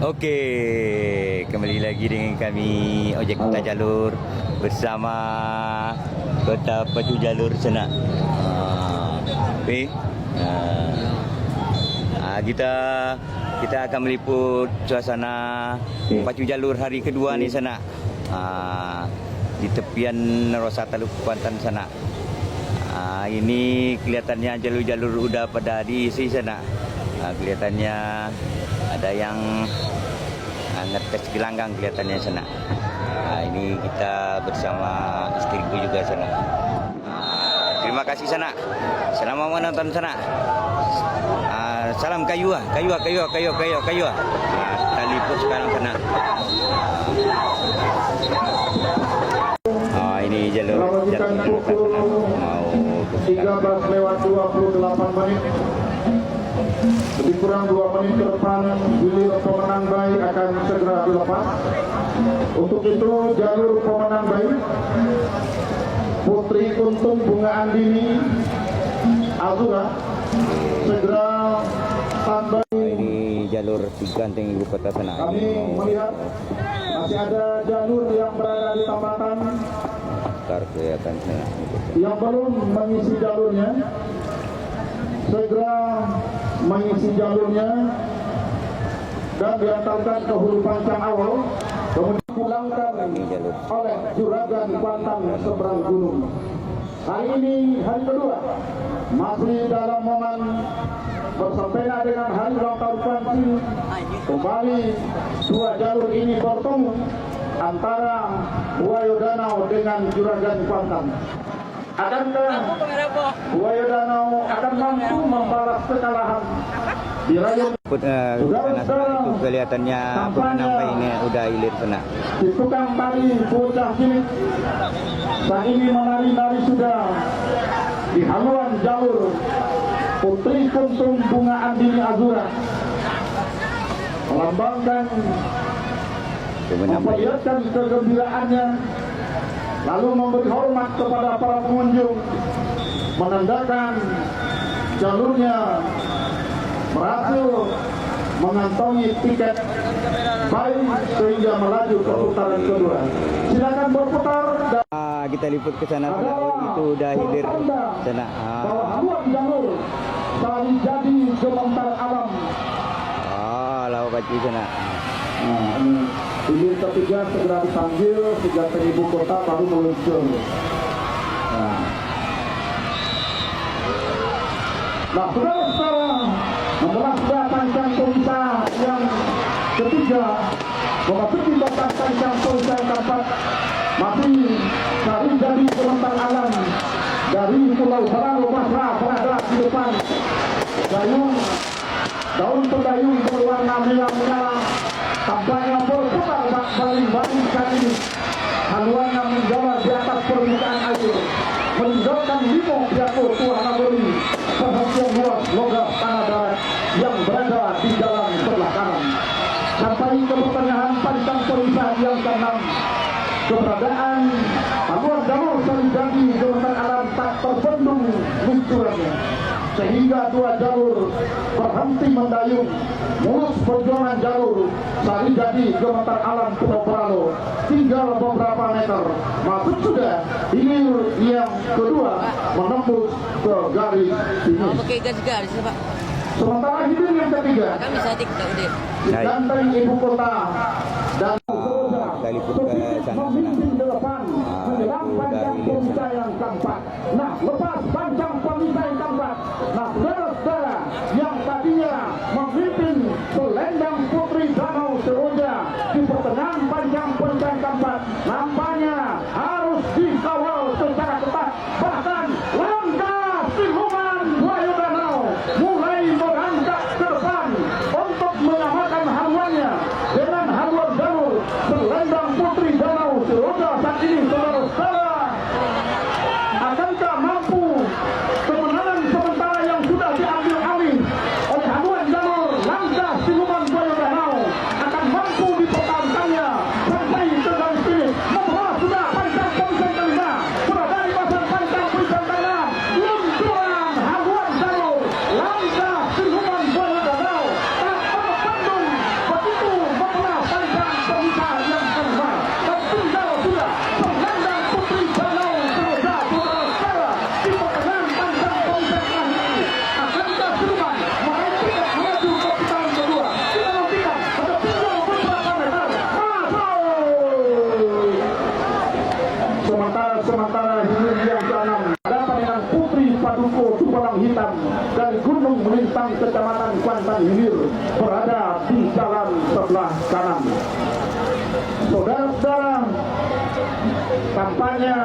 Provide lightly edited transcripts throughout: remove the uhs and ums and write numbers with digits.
Oke, kembali lagi dengan kami Ojek Kota Jalur bersama Kota Pacu Jalur Senak. Kita akan meliput suasana Pacu Jalur hari kedua ni sana. Di tepian Rosa Teluk Kuantan sana. Ini kelihatannya jalur-jalur udah pada diisi sana. Kelihatannya ada yang ngetes gelanggang kelihatannya sana. Ini kita bersama istriku juga sana. Terima kasih sana. Selamat menonton sana. Salam kayu. Kita liput sekarang sana. Ini jalur mau 13:28. Lebih kurang 2 menit ke depan gilir pemenang bayi akan segera dilepas. Untuk itu jalur pemenang bayi Putri Kuntum Bunga Andini Azura segera standby. Ini jalur Ganteng Ibu Kota sana. Kami melihat masih ada jalur yang berada di tambatan Kelihatan sana. yang belum mengisi jalurnya. Segera mengisi jalurnya dan diantarkan ke hulu pancang awal, kemudian dipulangkan oleh Juragan Kuantan seberang gunung. Hari ini hari kedua, masih dalam momen bersempena dengan hari ulang tahun Panci. Kembali dua jalur ini bertemu antara Buaya Danau dengan Juragan Kuantan. Akankah Buaya Danau akan mampu membalas kekalahan di rayun? Itu kelihatannya pemenang ini udah hilir sana. Di tukang tari bocah cilik saat ini menari-nari sudah di haluan jalur Putri Kuntum Bunga Andini Azura, melambangkan memperlihatkan kegembiraannya, lalu memberi hormat kepada para pengunjung, menandakan jalurnya berhasil mengantongi tiket baik sehingga melaju ke putaran kedua. Silakan berputar. Kita liput ke sana itu udah hilir sana. Bahwa haluan jalur selalu jadi gementar alam. Lalu Pacu sana. Hilir ketiga segera dipanggil sejak ibu kota baru meluncur. Nah, saudara-saudara, membelah pancang pemisah yang ketiga, memasuki batas pancang pemisah yang keempat, masih sari jadi gementar alam dari Pulau Baralo Basra berada di depan. Daun pendayung berwarna merah-merah tampaknya berputar baling-baling kali ini. Haluannya menjalar di atas permukaan air, meninggalkan limo piatu warna beri perhatian luas logam tanah darat yang berada di dalam sebelah kanan. Sampai ke pertengahan pancang perisah yang ke-6, keberadaan haluan jalur Sarijadi gementar alam tak terbendung luncurannya, sehingga dua jalur berhenti mendayung. Mulus perjuangan jalur Sarijadi gementar alam Pulau Baralo tinggal beberapa meter. Masuk sudah hilir yang kedua menembus ke garis finish. Pakai gas juga bisa Pak. Sementara hilir yang ketiga Kan bisa dikit udah. Ganteng Ibu Kota dan liput ke sana. memimpin ke depan menjelang pancang pemisah yang keempat. Nah, lepas pancang pemisah yang keempat, nah saudara-saudara yang tadinya memimpin selendang Putri Danau Seroja di pertengahan pancang pemisah yang keempat, nampaknya harus dikawal secara ketat. Bahkan langkah siluman Buaya Danau mulai merangkak ke depan untuk menyamakan haluannya dengan haluan jalur selendang Putri Danau Seroja saat ini. Saudara-saudara, akankah mampu kemenangan sementara yang sudah diambil alih oleh haluan jalur langkah siluman Buaya berada di jalan sebelah kanan. Saudara-saudara, tampaknya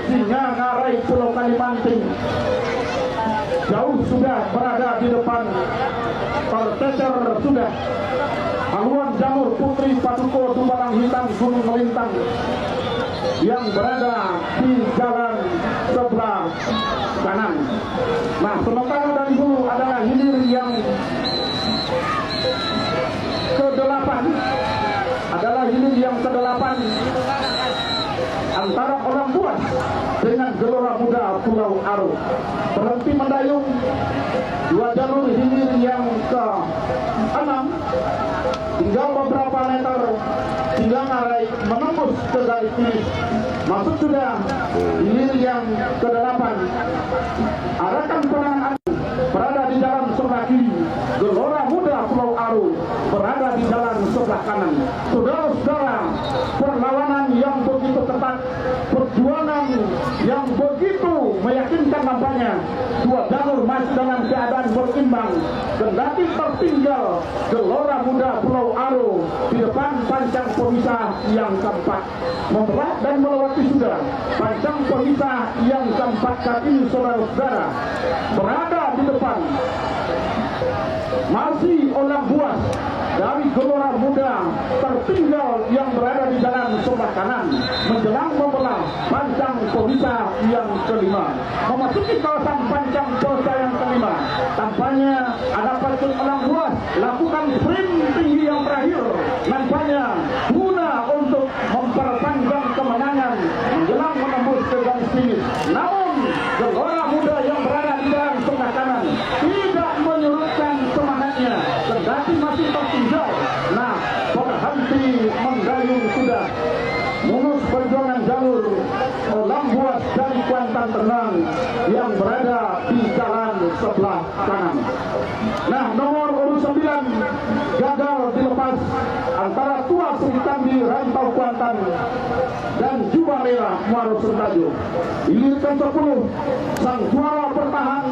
Singa Ngarai Pulau Kalimantan jauh sudah berada di depan, tercecer sudah Haluan Jamur Putri Paduko Tumbalang Hitam Gunung Melintang yang berada di jalan sebelah kanan. Nah, sementara dari dulu adalah hilir yang ke-8, antara Orang Buas dengan Gelora Muda Pulau Aro. Berhenti mendayung dua jalur hilir yang ke-6, tinggal beberapa meter hingga Ngarai menembus ke garis finish. Masuk sudah hilir yang ke-8. Arahkan penanganan berada di jalan sebelah kiri, Gelora Muda Pulau Aro berada di jalan sebelah kanan. Saudara-saudara, perlawanan yang begitu ketat, perjuangan yang begitu meyakinkan nampaknya. Dua jalur masih dalam keadaan berimbang. Kendati tertinggal Gelora Muda Pulau Aro di depan pancang pemisah yang keempat. Membelah dan melewati sudah pancang pemisah yang keempat kali ini, saudara-saudara, berada di depan. Masih Orang Buas dari Gelora Muda tertinggal yang berada di jalan sebelah kanan menjelang membelah pancang pemisah yang kelima. Memasuki kawasan pancang pemisah yang kelima, tampaknya ada patut Orang Buas lakukan sprint tinggi yang terakhir, nampaknya guna untuk memperpanjang kemenangan menjelang menembus ke garis finish. Namun Gelora Muda yang berada di jalan sebelah kanan tidak menyurutkan semangatnya, kendati masih tertinggal. Nah, berhenti mendayung sudah. Mulus perjuangan jalur Orang Buas dari Kuantan Tenang yang berada di jalan sebelah kanan. Nah, nomor urut 9 gagal dilepas antara Tua Sri Kandi Rantau Kuantan dan Jubah Merah Muaro Sentajo. Hilir ke-10, sang juara bertahan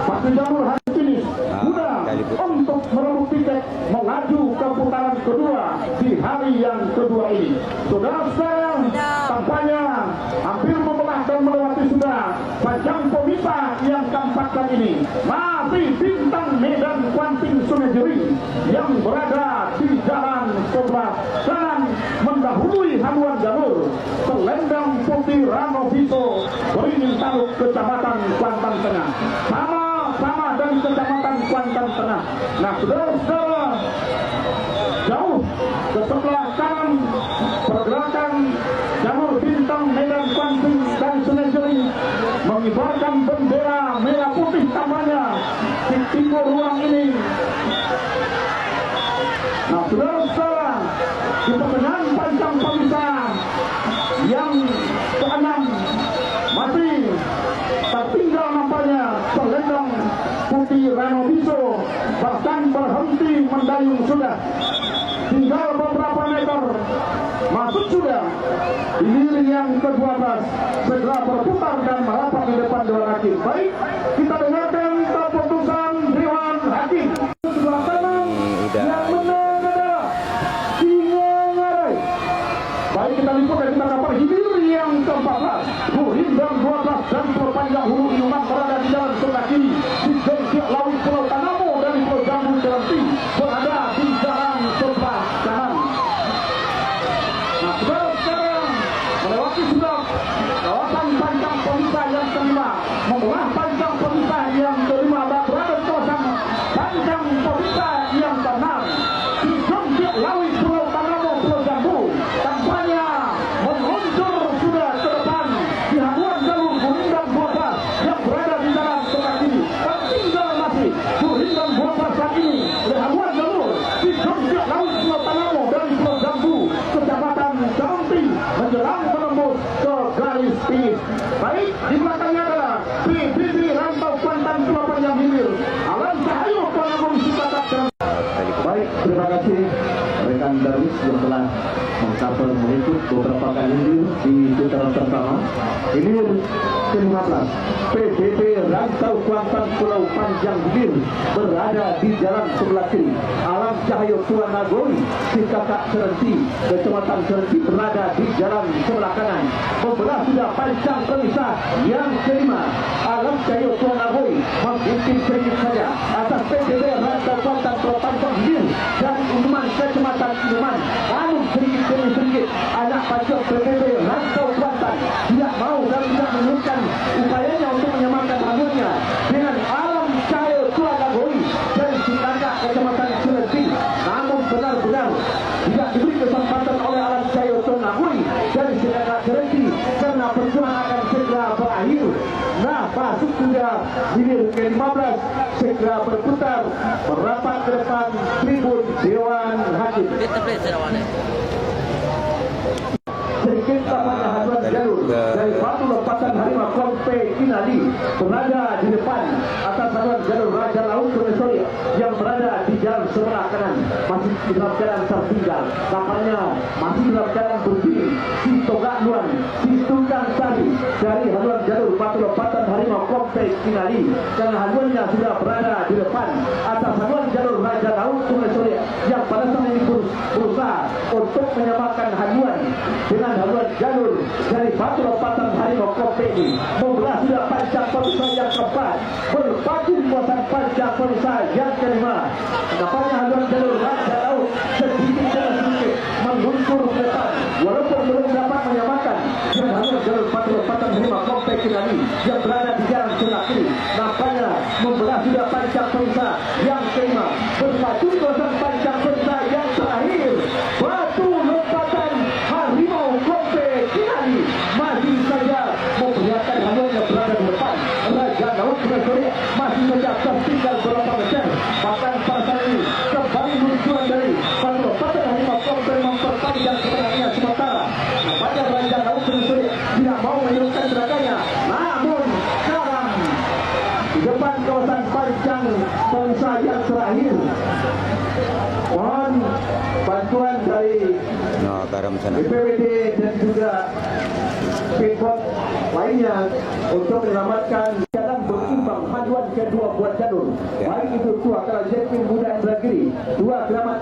pada jalur hari finish mudah untuk merebut tiket melaju ke putaran kedua di hari yang kedua ini. Saudara-saudara, tampaknya hampir membelah dan melewati sudah pancang pemisah yang keempat kali ini. Masih Bintang Medan Kuanting Sungai Jering yang berada di jalan sebelah kanan mendahului haluan jalur Selendang Putih Rano Vito Beringin Taluk Kecamatan Kuantan Tengah. Sama dari Kecamatan Kuantan Tengah. Nah, saudara-saudara, jauh ke sebelah kanan pergerakan jalur Bintang Medan Kuanting dan Sungai Jering mengibarkan bendera merah putih tamanya di timur ruang ini. Nah, saudara-saudara, di pertengahan pancang pemisah yang ke-6 masih tertinggal nampaknya Selendang Putih Rano Biso, bahkan berhenti mendayung sudah. Tinggal beberapa meter masuk sudah. Hilir yang ke-12 segera berputar dan merapat di depan Dewan Hakim. Baik, kita dengarkan keputusan Dewan Hakim. Sebelah kanan yang menang adalah Singa Ngarai. Baik, kita lihat dan kita dapat hilir yang ke-14 Hurindam 12 dan perpanjang hulu inuman berada di jalan sebelah kiri. Di Jengkik Laut Pulau Tanamo dari Pulau Jambu Jalanti berada di jalan sebelah kanan. Nah, saudara-saudara, melewati sudah kawasan pancang pemisah yang kelima, membelah pancang pemisah yang kelima dan berada di kawasan pancang pemisah yang ke-6 di Jengkik Laut Pulau Tanamo Pulau Jambu. Tampaknya meluncur sudah ke depan di haluan jalur Hurindam 12 yang berada di jalan sebelah kiri. Tertinggal masih Hurindam 12 saat ini di haluan jalur di Jengkik Laut Pulau Tanamo dari Pulau Jambu Kecamatan Jalanti menjelang menembus ke garis finish. Baik, di belakangnya adalah PBB Rantau Kuantan Pulau Panjang Hilir. Alan Cahayu Kuala Lumpur Baik, terima kasih rekan Darwis yang telah Mengkapal mengikut beberapa kali di putaran pertama. Ini ke-15 PBB Rantau Kuantan Pulau Panjang Hilir berada di jalan sebelah kiri. Alam Cahyo Tuan Nagoi si kakak Serenti Kecamatan Serenti berada di jalan sebelah kanan. Membelah sudah Pancang Pemisah yang kelima. Alam Cahyo Tuan Nagoi memimpin sedikit saja atas PBB Rantau Kuantan Pulau Panjang Hilir dan Unuman Kecamatan Inuman. Anu sedikit demi sedikit anak pancung PBB Rantau Kuantan tidak mau dan tidak menurunkan upayanya untuk menyamakan halunya dengan Alam Cahyo Tuan Nagoi dan si kakak Kecamatan Serenti. Namun benar-benar tidak diberi kesempatan oleh Alam Cahyo Tuan Nagoi dan si kakak Serenti karena perjuangan akan segera berakhir. Nah, masuk sudah hilir ke-15 segera berputar merapat ke depan tribun Dewan Hakim. Kita play serawane. Sedikit tampaknya haluan jalur dari batu lompatan Harimau Kompe Kinali berada di depan atas haluan jalur Raja Laut Kunesori yang berada di jalan sebelah kanan masih dalam keadaan tertinggal. Tampaknya masih dalam keadaan berdiri si Togak Luan, si Tunggang Sari dari haluan jalur batu lompatan Harimau Kompe Kinali karena haluannya sudah berada di depan atas haluan jalur Raja Laut Kunesori yang pada saat ini berusaha untuk menyamakan haluan dengan haluan jalur dari batu lompatan Harimau Kompe ini. Membelah sudah Pancang Pemisah yang keempat berpacu kuasaan Pancang Pemisah yang kelima. Nampaknya haluan jalur Raja Laut sedikit demi sedikit meluncur ke depan walaupun belum dapat menyamakan dengan haluan jalur batu lompatan Harimau Kompe Kinali yang berada di jalan sebelah kiri. Nampaknya membelah sudah Pancang Pemisah yang kelima berpacu kuasaan Pancang Pemisah yang terakhir batu lompatan Harimau Kompe Kinali masih saja memperlihatkan haluannya berada di depan. Raja Laut Kunesori masih saja tertinggal beberapa meter. Bahkan pada saat ini kembali luncuran dari batu lompatan Harimau Kompe memperpanjang sebenarnya sementara. Nampaknya Raja Laut Kunesori tidak mau menurunkan gerakannya. Namun sekarang di depan kawasan Pancang Pemisah yang terakhir mohon bantuan dari No, garam sana. BPWD dan juga Pemkot lainnya untuk menyelamatkan jalan berimbang haluan kedua buat jalur. Baik itu Tua Kerajaan Muda Indragiri, Tua Keramat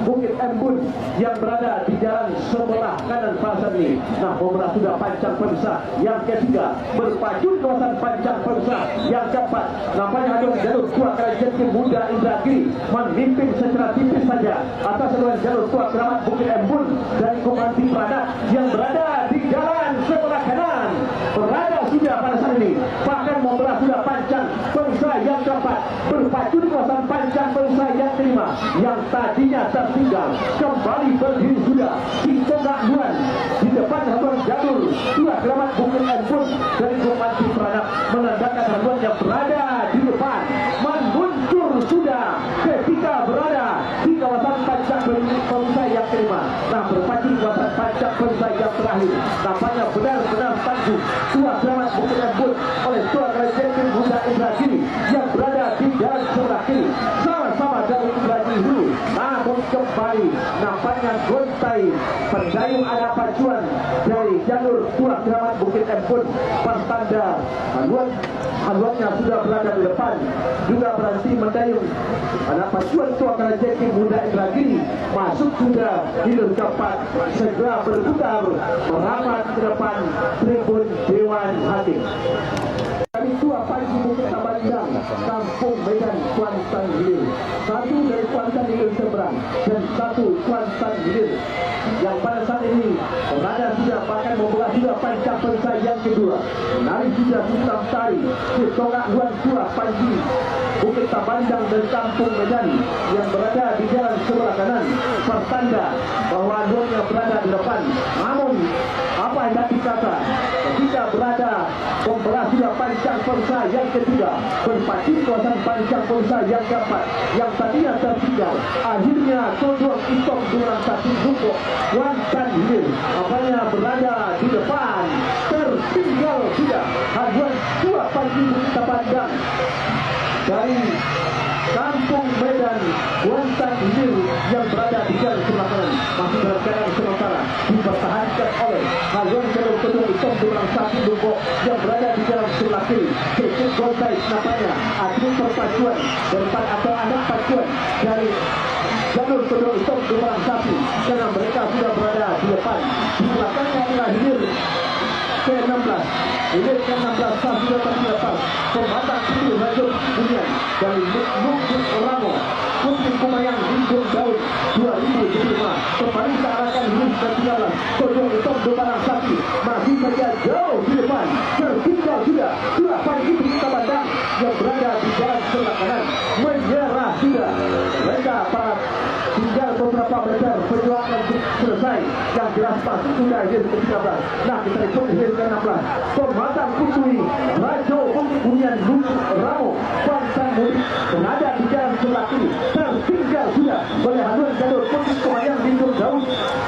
Bukit Embun yang berada di jalan sebelah kanan pasar ini. Nah, pemerintah sudah Pancang Pemisah yang ketiga berpacu kawasan Pancang Pemisah yang keempat. Nampaknya haluan jalur Tua Kerajaan Muda Indragiri memimpin secara tipis saja atas haluan jalur Tua Keramat Bukit Embun dari Komandan Pradat yang berada di jalan sebelah kanan. Berada sudah pada saat ini bahkan membelah sudah Pancang Pemisah yang keempat berpacu di kawasan Pancang Pemisah yang kelima yang tadinya tertinggal kembali berdiri sudah di Togak Luan di depan haluan jalur Tua Keramat Bukit Embun dari Komandan Pradat menandakan haluan yang berada di depan meluncur sudah ketika berada di kawasan Pancang Pemisah yang kelima. Nah, berpacu di kawasan Pancang Pemisah yang terakhir nampaknya benar-benar tangguh Tua Keramat Bukit Embun oleh Tua Kerajaan Muda Indragiri yang berada di jalan sebelah kiri sama-sama dari Indragiri dulu. Namun kembali nampaknya gontai pendayung anak pacuan dari jalur Tua Keramat Bukit Embun pertanda haluannya sudah berada di depan juga berhenti mendayung. Anak pacuan Tua Kerajaan Muda Indragiri masuk sudah hilir keempat segera berputar merapat ke depan tribun Dewan Hakim. Dari Tua Panji Bukit Tabandang, Kampung Medan Kuantan Hilir. Satu dari Kuantan Hilir seberang dan satu Kuantan Hilir yang pada saat ini berada sudah bahkan membelah juga Pancang Pemisah yang kedua. Menari sudah Sultan Tari di Togak Luan Tua Panji Bukit Tabandang dan Kampung Medan yang berada di jalan sebelah kanan pertanda bahwa haluannya berada di depan. Namun apa yang tadi kata ketika berada membelah sudah Pancang Pemisah yang ketiga berpacu kawasan Pancang Pemisah yang keempat yang tadinya tertinggal akhirnya Kodok Itok dengan satu Bukok Kuantan Hilir apanya berada di depan tertinggal sudah haluan Tua Panji Bukit Tabandang dari Kampung Medan Kuantan Hilir yang berada di jalan sebelah kanan masih dalam keadaan sementara. haluan jalur kedua Tom Dulang Sapi Lumbok yang berada di dalam sebelah kiri. Kekit Goltai nampaknya atlet perpacuan depan atau anak pacuan dari jalur kedua Tom Dulang Sapi karena mereka sudah berada di depan. Di belakangnya adalah hilir ke-16. Hilir ke-16 sah sudah terlepas. Pembatang kiri Rajul Bunian dari Lukbuk Ramo. Putri Kumayang Lingkung Daud 2025 kembali searahkan hilir ke-13. Kojong Tom Dulang Sapi masih saja jauh di depan. Tertinggal sudah 8 itu kita bandang yang berada di jalan sebelah kanan menyerah sudah. Mereka para tinggal beberapa meter perjuangan selesai. Yang jelas pasti sudah hilir ke-13. Nah kita ikut hilir ke-16. Pembatang Putri Rajo Bunian Lingkung Ramo Pantan Mudik berada di jalan sebelah kiri. Tertinggal sudah oleh haluan jalur Putri Kumayang Lingkung Daud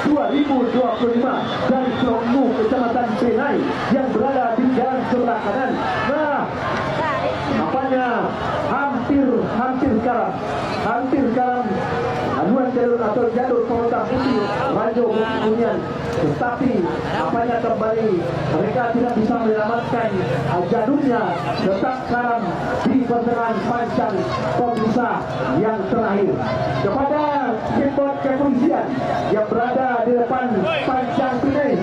2025 dari Selongmu Kecamatan Benai yang berada di jalan sebelah kanan. Nah, apanya hampir sekarang haluan jalur atau jalur Pembatang Putri Rajo Bunian, tetapi apanya kembali mereka tidak bisa menyelamatkan jalurnya. Tetap sekarang di pertengahan panjang pemisah yang terakhir kepada kepot kepolisian yang berada di depan panjang Pinai